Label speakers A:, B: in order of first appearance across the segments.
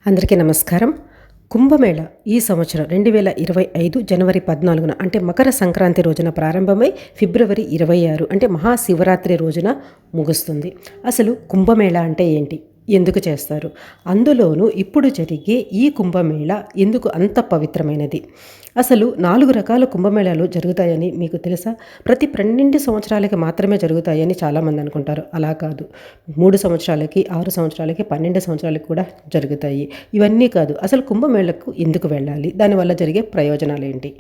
A: అందరికీ నమస్కారం. కుంభమేళ ఈ సంవత్సరం 2025 జనవరి 14న అంటే మకర సంక్రాంతి రోజున ప్రారంభమై ఫిబ్రవరి 26 అంటే మహాశివరాత్రి రోజున ముగుస్తుంది. అసలు కుంభమేళ అంటే ఏంటి? ఎందుకు చేస్తారు? అందులోనూ ఇప్పుడు జరిగే ఈ కుంభమేళ ఎందుకు అంత పవిత్రమైనది? అసలు 4 రకాల కుంభమేళాలు జరుగుతాయని మీకు తెలుసా? ప్రతి 12 సంవత్సరాలకి మాత్రమే జరుగుతాయని చాలామంది అనుకుంటారు. అలా కాదు. 3 సంవత్సరాలకి, 6 సంవత్సరాలకి, 12 సంవత్సరాలకి కూడా జరుగుతాయి. ఇవన్నీ కాదు. అసలు కుంభమేళకు ఎందుకు వెళ్ళాలి? దానివల్ల జరిగే ప్రయోజనాలు ఏంటి?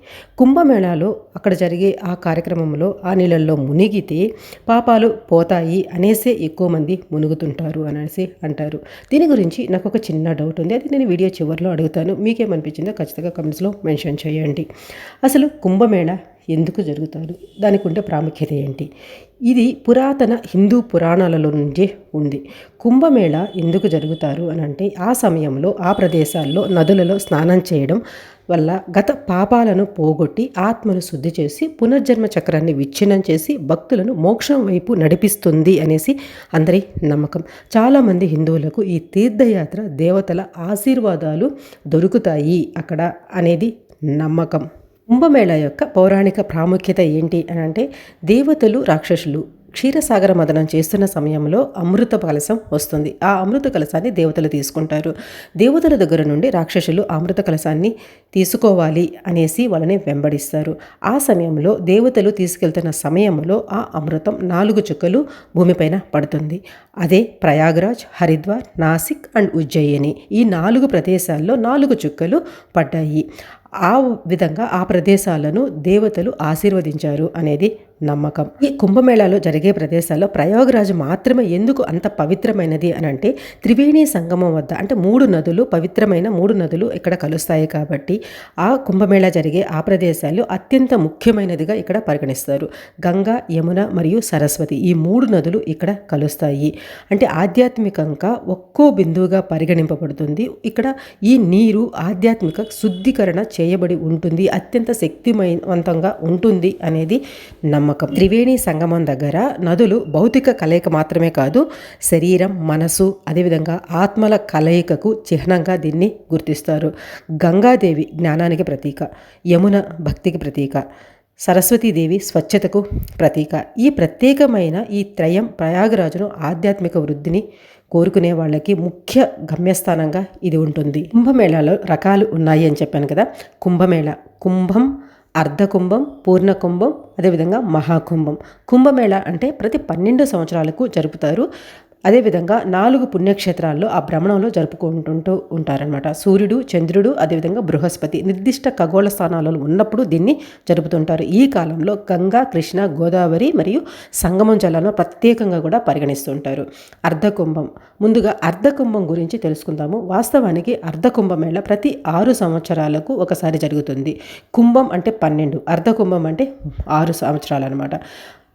A: కుంభమేళాలో అక్కడ జరిగే ఆ కార్యక్రమంలో ఆ నీళ్ళల్లో మునిగితే పాపాలు పోతాయి అనేసే ఎక్కువ మంది మునుగుతుంటారు అనేసి అంటారు. దీని గురించి నాకు ఒక చిన్న డౌట్ ఉంది. అది నేను వీడియో చివరిలో అడుగుతాను. మీకేమనిపించిందో ఖచ్చితంగా కమెంట్స్లో మెన్షన్ చేయండి. అసలు కుంభమేళ ఎందుకు జరుగుతారు? దానికి ఉండే ప్రాముఖ్యత ఏంటి? ఇది పురాతన హిందూ పురాణాలలో నుంచే ఉంది. కుంభమేళ ఎందుకు జరుగుతారు అని అంటే ఆ సమయంలో ఆ ప్రదేశాల్లో నదులలో స్నానం చేయడం వల్ల గత పాపాలను పోగొట్టి ఆత్మను శుద్ధి చేసి పునర్జన్మ చక్రాన్ని విచ్ఛిన్నం చేసి భక్తులను మోక్షం వైపు నడిపిస్తుంది అనేసి అందరి నమ్మకం. చాలామంది హిందువులకు ఈ తీర్థయాత్ర దేవతల ఆశీర్వాదాలు దొరుకుతాయి అక్కడ అనేది నమ్మకం. కుంభమేళ యొక్క పౌరాణిక ప్రాముఖ్యత ఏంటి అని అంటే దేవతలు రాక్షసులు క్షీరసాగర మదనం చేస్తున్న సమయంలో అమృత కలశం వస్తుంది. ఆ అమృత కలశాన్ని దేవతలు తీసుకుంటారు. దేవతల దగ్గర నుండి రాక్షసులు అమృత కలశాన్ని తీసుకోవాలి అనేసి వాళ్ళని వెంబడిస్తారు. ఆ సమయంలో దేవతలు తీసుకెళ్తున్న సమయంలో ఆ అమృతం 4 చుక్కలు భూమిపైన పడుతుంది. అదే ప్రయాగ్రాజ్, హరిద్వార్, నాసిక్ అండ్ ఉజ్జయిని ఈ 4 ప్రదేశాల్లో 4 చుక్కలు పడ్డాయి. ఆ విధంగా ఆ ప్రదేశాలను దేవతలు ఆశీర్వదించారు అనేది నమ్మకం. ఈ కుంభమేళాలో జరిగే ప్రదేశాల్లో ప్రయాగ్రాజ్ మాత్రమే ఎందుకు అంత పవిత్రమైనది అని అంటే త్రివేణి సంగమం వద్ద అంటే 3 నదులు పవిత్రమైన 3 నదులు ఇక్కడ కలుస్తాయి కాబట్టి ఆ కుంభమేళా జరిగే ఆ ప్రదేశాలు అత్యంత ముఖ్యమైనదిగా ఇక్కడ పరిగణిస్తారు. గంగా, యమున మరియు సరస్వతి ఈ 3 నదులు ఇక్కడ కలుస్తాయి. అంటే ఆధ్యాత్మికంగా ఒక్కో బిందువుగా పరిగణింపబడుతుంది. ఇక్కడ ఈ నీరు ఆధ్యాత్మిక శుద్ధీకరణ చేయబడి ఉంటుంది, అత్యంత శక్తివంతంగా ఉంటుంది అనేది నమ్మకం. త్రివేణి సంగమం దగ్గర నదులు భౌతిక కలయిక మాత్రమే కాదు, శరీరం, మనసు అదేవిధంగా ఆత్మల కలయికకు చిహ్నంగా దీన్ని గుర్తిస్తారు. గంగాదేవి జ్ఞానానికి ప్రతీక, యమున భక్తికి ప్రతీక, సరస్వతీదేవి స్వచ్ఛతకు ప్రతీక. ఈ ప్రత్యేకమైన ఈ త్రయం ప్రయాగరాజును ఆధ్యాత్మిక వృద్ధిని కోరుకునే వాళ్ళకి ముఖ్య గమ్యస్థానంగా ఇది ఉంటుంది. కుంభమేళాలో రకాలు ఉన్నాయి అని చెప్పాను కదా. కుంభమేళ, కుంభం, అర్ధకుంభం, పూర్ణకుంభం, అదేవిధంగా మహాకుంభం. కుంభమేళ అంటే ప్రతి 12 సంవత్సరాలకు జరుపుతారు. అదేవిధంగా 4 పుణ్యక్షేత్రాల్లో ఆ భ్రమణంలో జరుపుకుంటూ ఉంటారనమాట. సూర్యుడు, చంద్రుడు, అదేవిధంగా బృహస్పతి నిర్దిష్ట ఖగోళ స్థానాలలో ఉన్నప్పుడు దీన్ని జరుపుతుంటారు. ఈ కాలంలో గంగా, కృష్ణ, గోదావరి మరియు సంగమం జలాలను ప్రత్యేకంగా కూడా పరిగణిస్తుంటారు. అర్ధకుంభం, ముందుగా అర్ధకుంభం గురించి తెలుసుకుందాము. వాస్తవానికి అర్ధకుంభమేళ ప్రతి 6 సంవత్సరాలకు ఒకసారి జరుగుతుంది. కుంభం అంటే 12, అర్ధకుంభం అంటే 6 సంవత్సరాలు అనమాట.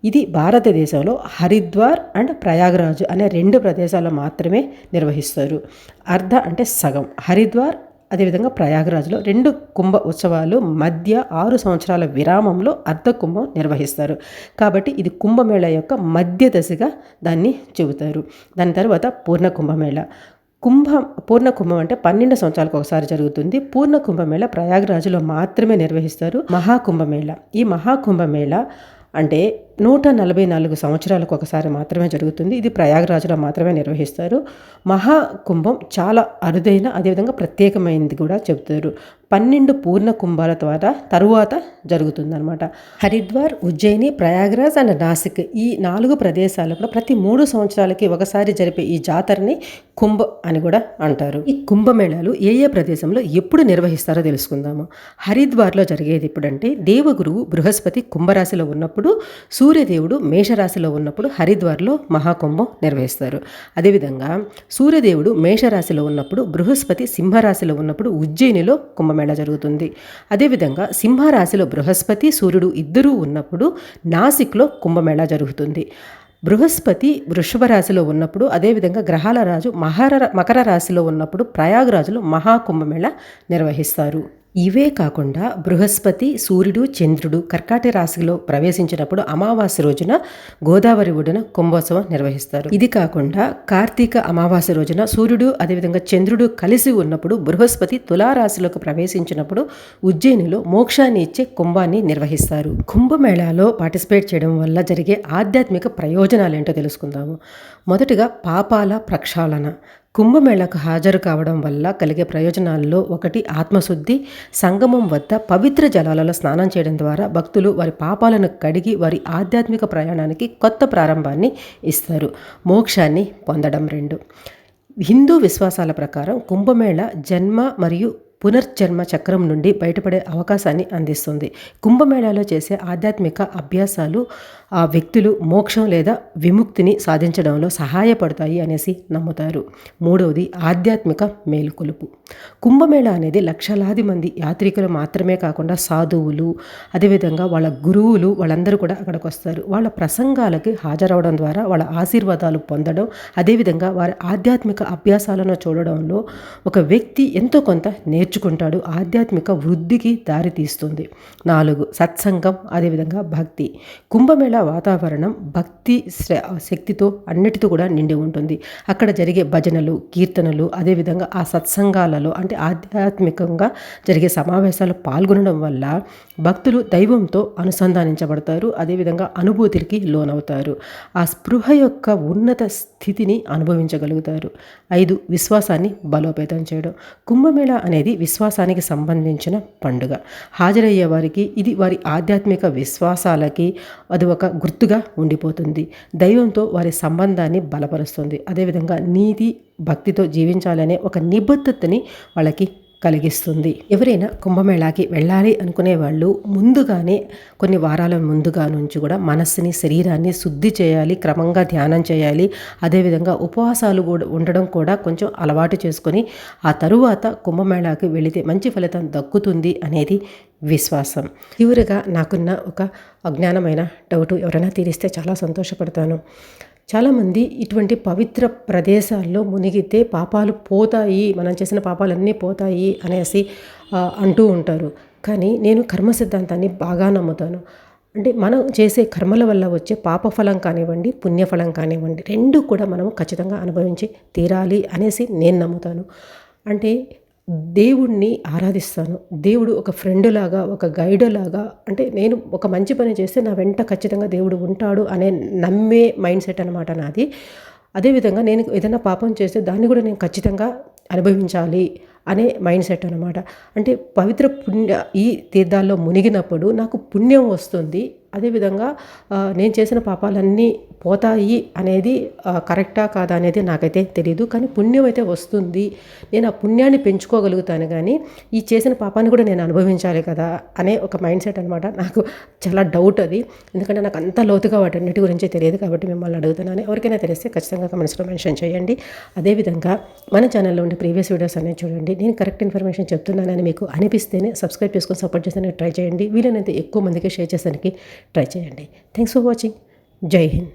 A: ఇది భారతదేశంలో హరిద్వార్ అండ్ ప్రయాగ్రాజ్ అనే 2 ప్రదేశాల్లో మాత్రమే నిర్వహిస్తారు. అర్ధ అంటే సగం. హరిద్వార్ అదేవిధంగా ప్రయాగ్రాజ్లో 2 కుంభ ఉత్సవాలు మధ్య 6 సంవత్సరాల విరామంలో అర్ధ కుంభం నిర్వహిస్తారు. కాబట్టి ఇది కుంభమేళ యొక్క మధ్య దశగా దాన్ని చెబుతారు. దాని తర్వాత పూర్ణ కుంభమేళ. పూర్ణ కుంభం అంటే 12 సంవత్సరాలకు ఒకసారి జరుగుతుంది. పూర్ణ కుంభమేళ ప్రయాగ్రాజ్లో మాత్రమే నిర్వహిస్తారు. మహాకుంభమేళ, ఈ మహాకుంభమేళ అంటే 144 సంవత్సరాలకు ఒకసారి మాత్రమే జరుగుతుంది. ఇది ప్రయాగరాజ్లో మాత్రమే నిర్వహిస్తారు. మహాకుంభం చాలా అరుదైన అదేవిధంగా ప్రత్యేకమైనది కూడా చెబుతారు. 12 పూర్ణ కుంభాల ద్వారా తరువాత జరుగుతుందన్నమాట. హరిద్వార్, ఉజ్జయిని, ప్రయాగరాజ్ అండ్ నాసిక్ ఈ 4 ప్రదేశాలు కూడా ప్రతి 3 సంవత్సరాలకి ఒకసారి జరిపే ఈ జాతరని కుంభ అని కూడా అంటారు. ఈ కుంభమేళాలు ఏ ప్రదేశంలో ఎప్పుడు నిర్వహిస్తారో తెలుసుకుందాము. హరిద్వార్లో జరిగేది ఎప్పుడంటే దేవగురువు బృహస్పతి కుంభరాశిలో ఉన్నప్పుడు, సూర్యదేవుడు మేషరాశిలో ఉన్నప్పుడు హరిద్వార్లో మహాకుంభం నిర్వహిస్తారు. అదేవిధంగా సూర్యదేవుడు మేషరాశిలో ఉన్నప్పుడు, బృహస్పతి సింహరాశిలో ఉన్నప్పుడు ఉజ్జయినిలో కుంభమేళ జరుగుతుంది. అదేవిధంగా సింహరాశిలో బృహస్పతి, సూర్యుడు ఇద్దరూ ఉన్నప్పుడు నాసిక్లో కుంభమేళ జరుగుతుంది. బృహస్పతి వృషభ రాశిలో ఉన్నప్పుడు, అదేవిధంగా గ్రహాల రాజు మకర రాశిలో ఉన్నప్పుడు ప్రయాగరాజులో మహాకుంభమేళ నిర్వహిస్తారు. ఇవే కాకుండా బృహస్పతి, సూర్యుడు, చంద్రుడు కర్కాటక రాశిలో ప్రవేశించినప్పుడు అమావాస్య రోజున గోదావరి ఒడ్డున కుంభోత్సవం నిర్వహిస్తారు. ఇది కాకుండా కార్తీక అమావాస్య రోజున సూర్యుడు అదేవిధంగా చంద్రుడు కలిసి ఉన్నప్పుడు బృహస్పతి తులారాశిలోకి ప్రవేశించినప్పుడు ఉజ్జయినిలో మోక్షాన్ని ఇచ్చే కుంభాన్ని నిర్వహిస్తారు. కుంభమేళాలో పార్టిసిపేట్ చేయడం వల్ల జరిగే ఆధ్యాత్మిక ప్రయోజనాలు ఏంటో తెలుసుకుందాము. మొదటిగా పాపాల ప్రక్షాళన. కుంభమేళకు హాజరు కావడం వల్ల కలిగే ప్రయోజనాల్లో ఒకటి ఆత్మశుద్ధి. సంగమం వద్ద పవిత్ర జలాలలో స్నానం చేయడం ద్వారా భక్తులు వారి పాపాలను కడిగి వారి ఆధ్యాత్మిక ప్రయాణానికి కొత్త ప్రారంభాన్ని ఇస్తారు. మోక్షాన్ని పొందడం. 2, హిందూ విశ్వాసాల ప్రకారం కుంభమేళ జన్మ మరియు పునర్జన్మ చక్రం నుండి బయటపడే అవకాశాన్ని అందిస్తుంది. కుంభమేళాలో చేసే ఆధ్యాత్మిక అభ్యాసాలు ఆ వ్యక్తులు మోక్షం లేదా విముక్తిని సాధించడంలో సహాయపడతాయి అనేసి నమ్ముతారు. 3వది ఆధ్యాత్మిక మేలుకొలుపు. కుంభమేళ అనేది లక్షలాది మంది యాత్రికులు మాత్రమే కాకుండా సాధువులు అదేవిధంగా వాళ్ళ గురువులు వాళ్ళందరూ కూడా అక్కడికి వస్తారు. వాళ్ళ ప్రసంగాలకి హాజరవడం ద్వారా వాళ్ళ ఆశీర్వాదాలు పొందడం అదేవిధంగా వారి ఆధ్యాత్మిక అభ్యాసాలను చూడడంలో ఒక వ్యక్తి ఎంతో కొంత నేర్చుకుంటాడు. ఆధ్యాత్మిక వృద్ధికి దారితీస్తుంది. 4, సత్సంగం అదేవిధంగా భక్తి. కుంభమేళ వాతావరణం భక్తి శక్తితో అన్నిటితో కూడా నిండి ఉంటుంది. అక్కడ జరిగే భజనలు కీర్తనలు అదేవిధంగా ఆ సత్సంగాలలో అంటే ఆధ్యాత్మికంగా జరిగే సమావేశాలు పాల్గొనడం వల్ల భక్తులు దైవంతో అనుసంధానించబడతారు. అదేవిధంగా అనుభూతికి లోనవుతారు. ఆ స్పృహ యొక్క ఉన్నత స్థితిని అనుభవించగలుగుతారు. 5, విశ్వాసాన్ని బలోపేతం చేయడం. కుంభమేళ అనేది విశ్వాసానికి సంబంధించిన పండుగ. హాజరయ్యే వారికి ఇది వారి ఆధ్యాత్మిక విశ్వాసాలకి అది ఒక గుర్తుగా ఉండిపోతుంది. దైవంతో వారి సంబంధాన్ని బలపరుస్తుంది. అదేవిధంగా నీతి భక్తితో జీవించాలనే ఒక నిబద్ధతని వాళ్ళకి కలిగిస్తుంది. ఎవరైనా కుంభమేళాకి వెళ్ళాలి అనుకునే వాళ్ళు ముందుగానే కొన్ని వారాల ముందుగా నుంచి కూడా మనస్సుని శరీరాన్ని శుద్ధి చేయాలి, క్రమంగా ధ్యానం చేయాలి. అదేవిధంగా ఉపవాసాలు కూడా ఉండడం కూడా కొంచెం అలవాటు చేసుకొని ఆ తరువాత కుంభమేళాకి వెళితే మంచి ఫలితం దక్కుతుంది అనేది విశ్వాసం. చివరిగా నాకున్న ఒక అజ్ఞానమైన డౌటు ఎవరైనా తీరిస్తే చాలా సంతోషపడతాను. చాలామంది ఇటువంటి పవిత్ర ప్రదేశాల్లో మునిగితే పాపాలు పోతాయి, మనం చేసిన పాపాలన్నీ పోతాయి అనేసి అంటూ ఉంటారు. కానీ నేను కర్మ సిద్ధాంతాన్ని బాగా నమ్ముతాను. అంటే మనం చేసే కర్మల వల్ల వచ్చే పాపఫలం కానివ్వండి పుణ్యఫలం కానివ్వండి 2 కూడా మనము ఖచ్చితంగా అనుభవించి తీరాలి అనేసి నేను నమ్ముతాను. అంటే దేవుణ్ణి ఆరాధిస్తాను. దేవుడు ఒక ఫ్రెండ్ లాగా ఒక గైడ్ లాగా అంటే నేను ఒక మంచి పని చేస్తే నా వెంట ఖచ్చితంగా దేవుడు ఉంటాడు అనే నమ్మే మైండ్ సెట్ అనమాట నాది. అదేవిధంగా నేను ఏదైనా పాపం చేస్తే దాన్ని కూడా నేను ఖచ్చితంగా అనుభవించాలి అనే మైండ్ సెట్ అనమాట. అంటే పవిత్ర ఈ తీర్థాల్లో మునిగినప్పుడు నాకు పుణ్యం వస్తుంది. అదేవిధంగా నేను చేసిన పాపాలన్నీ పోతాయి అనేది కరెక్టా కాదా అనేది నాకైతే తెలియదు. కానీ పుణ్యం అయితే వస్తుంది. నేను ఆ పుణ్యాన్ని పెంచుకోగలుగుతాను. కానీ ఈ చేసిన పాపాన్ని కూడా నేను అనుభవించాలి కదా అనే ఒక మైండ్ సెట్ అనమాట. నాకు చాలా డౌట్ అది. ఎందుకంటే నాకు అంత లోతుగా వాటన్నిటి గురించి తెలియదు కాబట్టి మిమ్మల్ని అడుగుతున్నాను. ఎవరికైనా తెలిస్తే ఖచ్చితంగా కమెంట్స్లో మెన్షన్ చేయండి. అదేవిధంగా మన ఛానల్లో ఉండే ప్రీవియస్ వీడియోస్ అనేవి చూడండి. నేను కరెక్ట్ ఇన్ఫర్మేషన్ చెప్తున్నానని మీకు అనిపిస్తేనే సబ్స్క్రైబ్ చేసుకొని సపోర్ట్ చేసేందుకు ట్రై చేయండి. వీలైనంత ఎక్కువ మందికి షేర్ చేసేందుకు ట్రై చేయండి. Thanks for watching. జై హింద్.